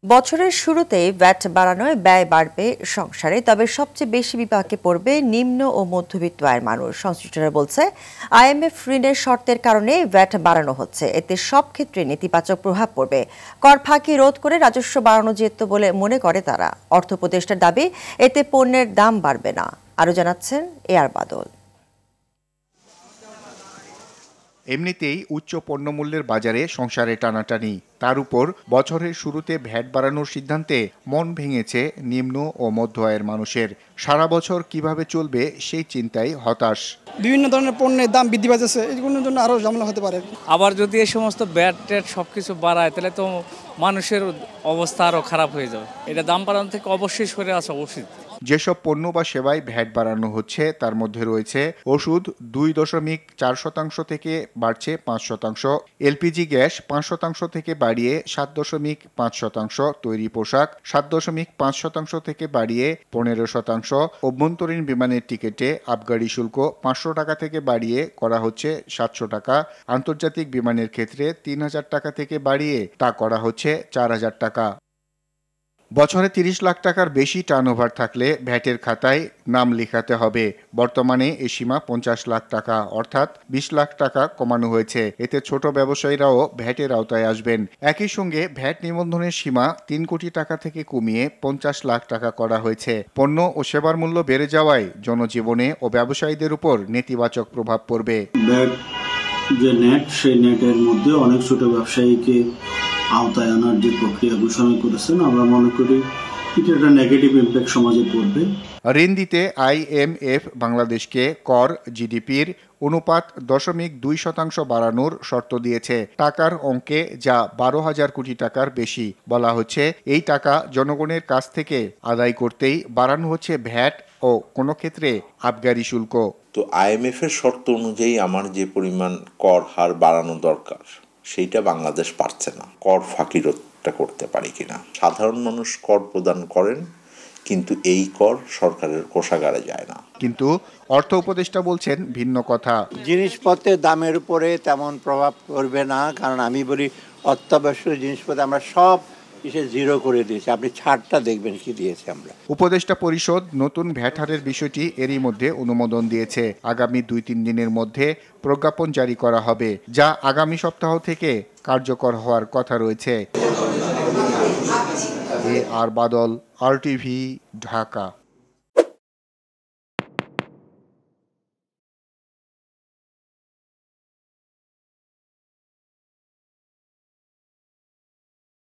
বছরের শুরুতেই ভ্যাট বাড়ানোয় ব্যয় বাড়বে সংসারে, তবে সবচেয়ে বেশি বিপাকে পড়বে নিম্ন ও মধ্যবিত্ত আয়ের মানুষ। সংশ্লিষ্টরা বলছে, আইএমএফ ঋণের শর্তের কারণে ভ্যাট বাড়ানো হচ্ছে। এতে সব ক্ষেত্রে নেতিবাচক প্রভাব পড়বে। কর ফাঁকি রোধ করে রাজস্ব বাড়ানো যেত বলে মনে করে তারা। অর্থ উপদেষ্টার দাবি, এতে পণ্যের দাম বাড়বে না। আরও জানাচ্ছেন এআর বাদল। এমনিতেই উচ্চ পণ্যমূল্যের বাজারে সংসারে টানাটানি, তার উপর বছরের শুরুতে ভ্যাট বাড়ানোর সিদ্ধান্তে মন ভেঙেছে নিম্ন ও মধ্য আয়ের মানুষের। সারা বছর কিভাবে চলবে সেই চিন্তায় হতাশ। বিভিন্ন ধরনের পণ্যের দাম বৃদ্ধি পাচ্ছে, এগুলোর জন্য আরও ঝামেলা হতে পারে। আবার যদি এই সমস্ত ভ্যাট ট্যাট সবকিছু বাড়ায়, তাহলে তো মানুষের অবস্থা আরও খারাপ হয়ে যাবে। এটা দাম বাড়ানো থেকে অবশ্যই সরে আসা উচিত। যেসব পণ্য বা সেবায় ভ্যাট বাড়ানো হচ্ছে তার মধ্যে রয়েছে ওষুধ 2.4% থেকে বাড়ছে 5%, এলপিজি গ্যাস 5% থেকে বাড়িয়ে 7.5%, তৈরি পোশাক 7.5% থেকে বাড়িয়ে 15%, অভ্যন্তরীণ বিমানের টিকিটে আবগারি শুল্ক 500 টাকা থেকে বাড়িয়ে করা হচ্ছে 700 টাকা, আন্তর্জাতিক বিমানের ক্ষেত্রে 3000 টাকা থেকে বাড়িয়ে তা করা হচ্ছে 4000 টাকা। বছরে 30 লাখ টাকার বেশি টার্নওভার থাকলে ভ্যাটের খাতায় নাম লেখাতে হবে। বর্তমানে এই সীমা 50 লাখ টাকা, অর্থাৎ 20 লাখ টাকা কমানো হয়েছে। এতে ছোট ব্যবসায়ীরাও ভ্যাটের আওতায় আসবেন। একই সঙ্গে ভ্যাট নিবন্ধনের সীমা 3 কোটি টাকা থেকে কমিয়ে 50 লাখ টাকা করা হয়েছে। পণ্য ও সেবার মূল্য বেড়ে যাওয়ায় জনজীবনে ও ব্যবসায়ীদের উপর নেতিবাচক প্রভাব পড়বে। যে নেট, সেই নেটের মধ্যে অনেক ছোট ব্যবসায়ীকে আওতায় আনার যে প্রক্রিয়া ঘোষণা করেছেন, আমরা মনে করি এটা একটা নেগেটিভ ইম্প্যাক্ট সমাজে পড়বে। ঋণ দিতে আইএমএফ বাংলাদেশকে কর জিডিপির অনুপাত 0.2% বাড়ানোর শর্ত দিয়েছে। টাকার অঙ্কে যা 12,000 কোটি টাকার বেশি। বলা হচ্ছে, এই টাকা জনগণের কাছ থেকে আদায় করতেই বাড়ানো হচ্ছে ভ্যাট ও কোনো ক্ষেত্রে আবগারি শুল্ক। তো আইএমএফ এর শর্ত অনুযায়ী আমার যে পরিমাণ কর হার বাড়ানো দরকার, সেইটা বাংলাদেশ পারছে না। কর ফাঁকি রোধটা করতে পারি কিনা। সাধারণ মানুষ কর প্রদান করেন, কিন্তু এই কর সরকারের কোষাগারে যায় না। কিন্তু অর্থ উপদেষ্টা বলছেন ভিন্ন কথা। জিনিসপত্রের দামের উপরে তেমন প্রভাব পড়বে না, কারণ আমি বলি অত্যাবশ্যক জিনিসপত্র আমরা সব জিরো করে দিয়েছি। আপনি ছাড়টা দেখবেন কি দিয়েছে আমরা। উপদেষ্টা পরিষদ নতুন ভ্যাট হারের বিষয়টি এরই মধ্যে অনুমোদন দিয়েছে। আগামী 2-3 দিনের মধ্যে প্রজ্ঞাপন জারি করা হবে, যা আগামী সপ্তাহ থেকে কার্যকর হওয়ার কথা রয়েছে। এআর বাদল, RTV, ঢাকা।